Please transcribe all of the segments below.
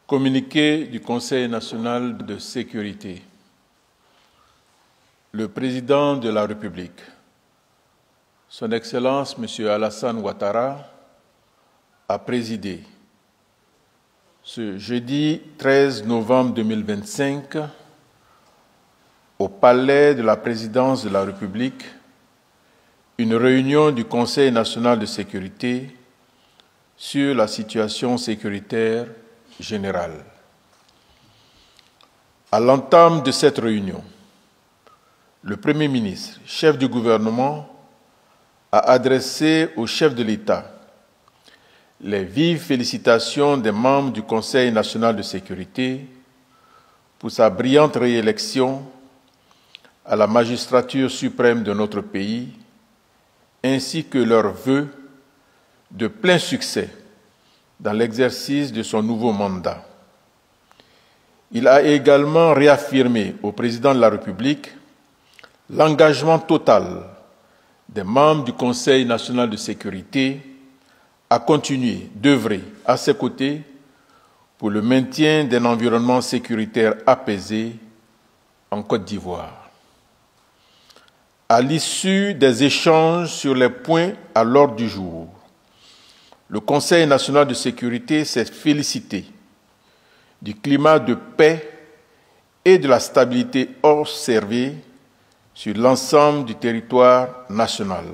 Communiqué du Conseil national de sécurité. Le président de la République, Son Excellence M. Alassane Ouattara, a présidé ce jeudi 13 novembre 2025 au Palais de la Présidence de la République une réunion du Conseil national de sécurité sur la situation sécuritaire générale. À l'entame de cette réunion, le Premier ministre, chef du gouvernement, a adressé au chef de l'État les vives félicitations des membres du Conseil national de sécurité pour sa brillante réélection à la magistrature suprême de notre pays, ainsi que leurs vœux de plein succès dans l'exercice de son nouveau mandat. Il a également réaffirmé au président de la République l'engagement total des membres du Conseil national de sécurité à continuer d'œuvrer à ses côtés pour le maintien d'un environnement sécuritaire apaisé en Côte d'Ivoire. À l'issue des échanges sur les points à l'ordre du jour, le Conseil national de sécurité s'est félicité du climat de paix et de la stabilité observée sur l'ensemble du territoire national.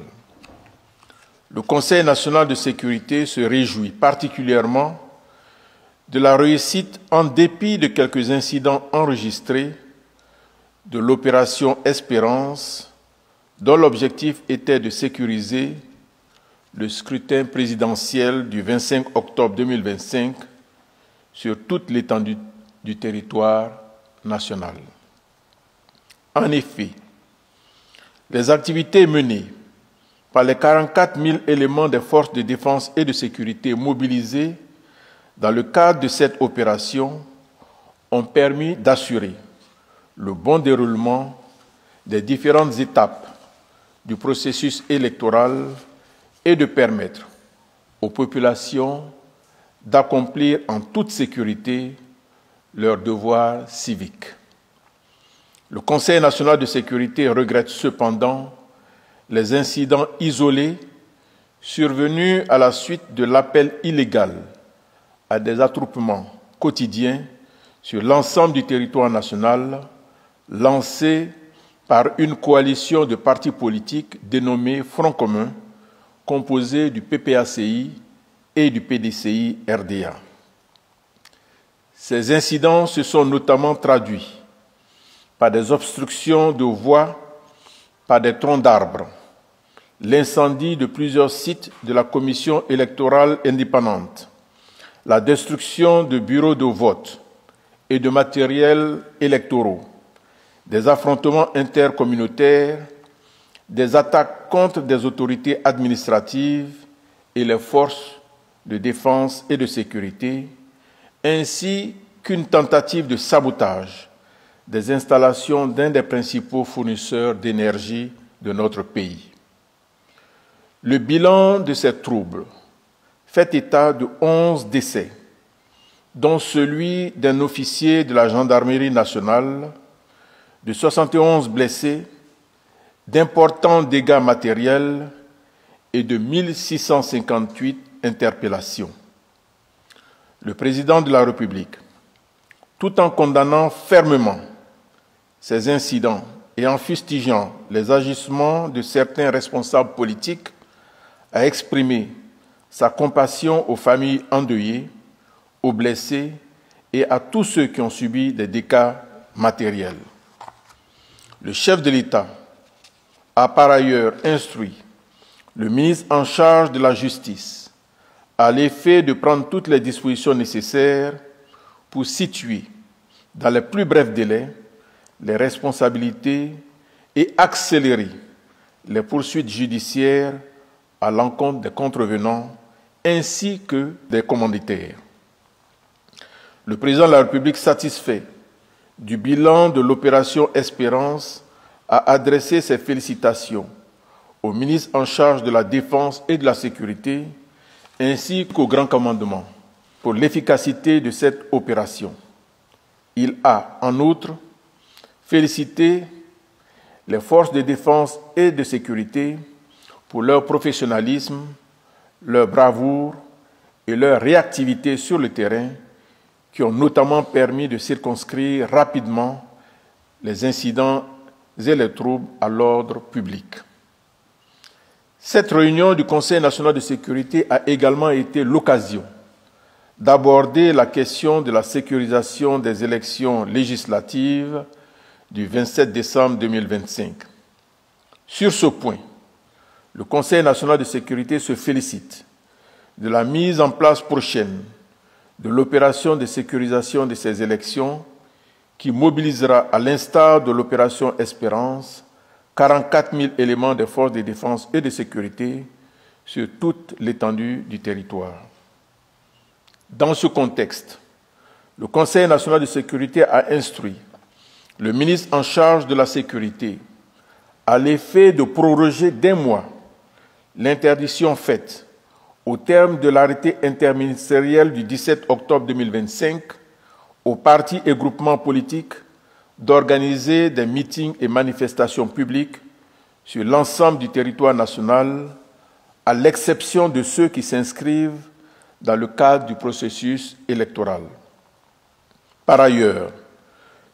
Le Conseil national de sécurité se réjouit particulièrement de la réussite, en dépit de quelques incidents enregistrés, de l'opération Espérance, dont l'objectif était de sécuriser le scrutin présidentiel du 25 octobre 2025 sur toute l'étendue du territoire national. En effet, les activités menées par les 44 000 éléments des forces de défense et de sécurité mobilisés dans le cadre de cette opération ont permis d'assurer le bon déroulement des différentes étapes du processus électoral et de permettre aux populations d'accomplir en toute sécurité leurs devoirs civiques. Le Conseil national de sécurité regrette cependant les incidents isolés survenus à la suite de l'appel illégal à des attroupements quotidiens sur l'ensemble du territoire national lancé par une coalition de partis politiques dénommée Front commun, composé du PPACI et du PDCI-RDA. Ces incidents se sont notamment traduits par des obstructions de voies, par des troncs d'arbres, l'incendie de plusieurs sites de la Commission électorale indépendante, la destruction de bureaux de vote et de matériels électoraux, des affrontements intercommunautaires, des attaques contre des autorités administratives et les forces de défense et de sécurité, ainsi qu'une tentative de sabotage des installations d'un des principaux fournisseurs d'énergie de notre pays. Le bilan de ces troubles fait état de 11 décès, dont celui d'un officier de la gendarmerie nationale, de 71 blessés, d'importants dégâts matériels et de 1658 interpellations. Le président de la République, tout en condamnant fermement ces incidents et en fustigeant les agissements de certains responsables politiques, a exprimé sa compassion aux familles endeuillées, aux blessés et à tous ceux qui ont subi des dégâts matériels. Le chef de l'État a par ailleurs instruit le ministre en charge de la Justice à l'effet de prendre toutes les dispositions nécessaires pour situer, dans les plus brefs délais, les responsabilités et accélérer les poursuites judiciaires à l'encontre des contrevenants ainsi que des commanditaires. Le président de la République, satisfait du bilan de l'opération Espérance, a adressé ses félicitations au ministre en charge de la Défense et de la Sécurité, ainsi qu'au Grand Commandement, pour l'efficacité de cette opération. Il a, en outre, félicité les forces de défense et de sécurité pour leur professionnalisme, leur bravoure et leur réactivité sur le terrain qui ont notamment permis de circonscrire rapidement les incidents et les troubles à l'ordre public. Cette réunion du Conseil national de sécurité a également été l'occasion d'aborder la question de la sécurisation des élections législatives du 27 décembre 2025. Sur ce point, le Conseil national de sécurité se félicite de la mise en place prochaine de l'opération de sécurisation de ces élections qui mobilisera, à l'instar de l'opération Espérance, 44 000 éléments des forces de défense et de sécurité sur toute l'étendue du territoire. Dans ce contexte, le Conseil national de sécurité a instruit le ministre en charge de la sécurité à l'effet de proroger d'1 mois l'interdiction faite au terme de l'arrêté interministériel du 17 octobre 2025 aux partis et groupements politiques d'organiser des meetings et manifestations publiques sur l'ensemble du territoire national, à l'exception de ceux qui s'inscrivent dans le cadre du processus électoral. Par ailleurs,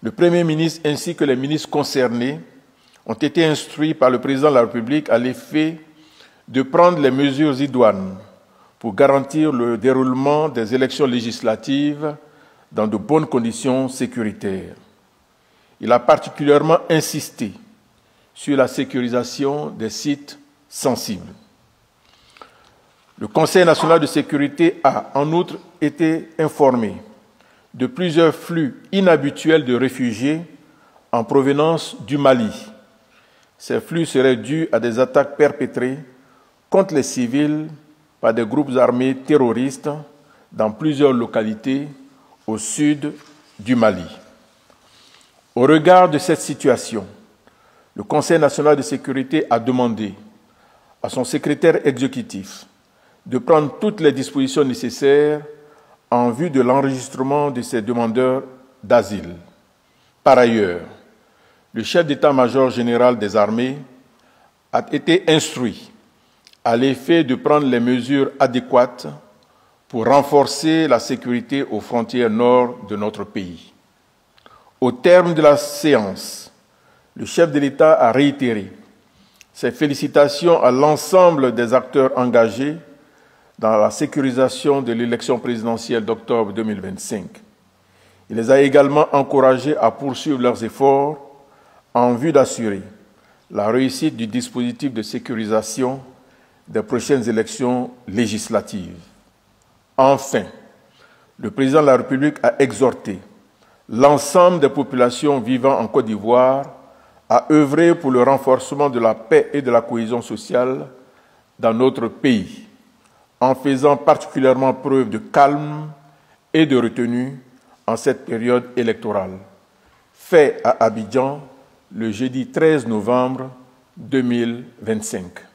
le Premier ministre ainsi que les ministres concernés ont été instruits par le Président de la République à l'effet de prendre les mesures idoines pour garantir le déroulement des élections législatives dans de bonnes conditions sécuritaires. Il a particulièrement insisté sur la sécurisation des sites sensibles. Le Conseil national de sécurité a, en outre, été informé de plusieurs flux inhabituels de réfugiés en provenance du Mali. Ces flux seraient dus à des attaques perpétrées contre les civils par des groupes armés terroristes dans plusieurs localités au sud du Mali. Au regard de cette situation, le Conseil national de sécurité a demandé à son secrétaire exécutif de prendre toutes les dispositions nécessaires en vue de l'enregistrement de ces demandeurs d'asile. Par ailleurs, le chef d'état-major général des armées a été instruit à l'effet de prendre les mesures adéquates pour renforcer la sécurité aux frontières nord de notre pays. Au terme de la séance, le chef de l'État a réitéré ses félicitations à l'ensemble des acteurs engagés dans la sécurisation de l'élection présidentielle d'octobre 2025. Il les a également encouragés à poursuivre leurs efforts en vue d'assurer la réussite du dispositif de sécurisation des prochaines élections législatives. Enfin, le président de la République a exhorté l'ensemble des populations vivant en Côte d'Ivoire à œuvrer pour le renforcement de la paix et de la cohésion sociale dans notre pays, en faisant particulièrement preuve de calme et de retenue en cette période électorale. Fait à Abidjan le jeudi 13 novembre 2025.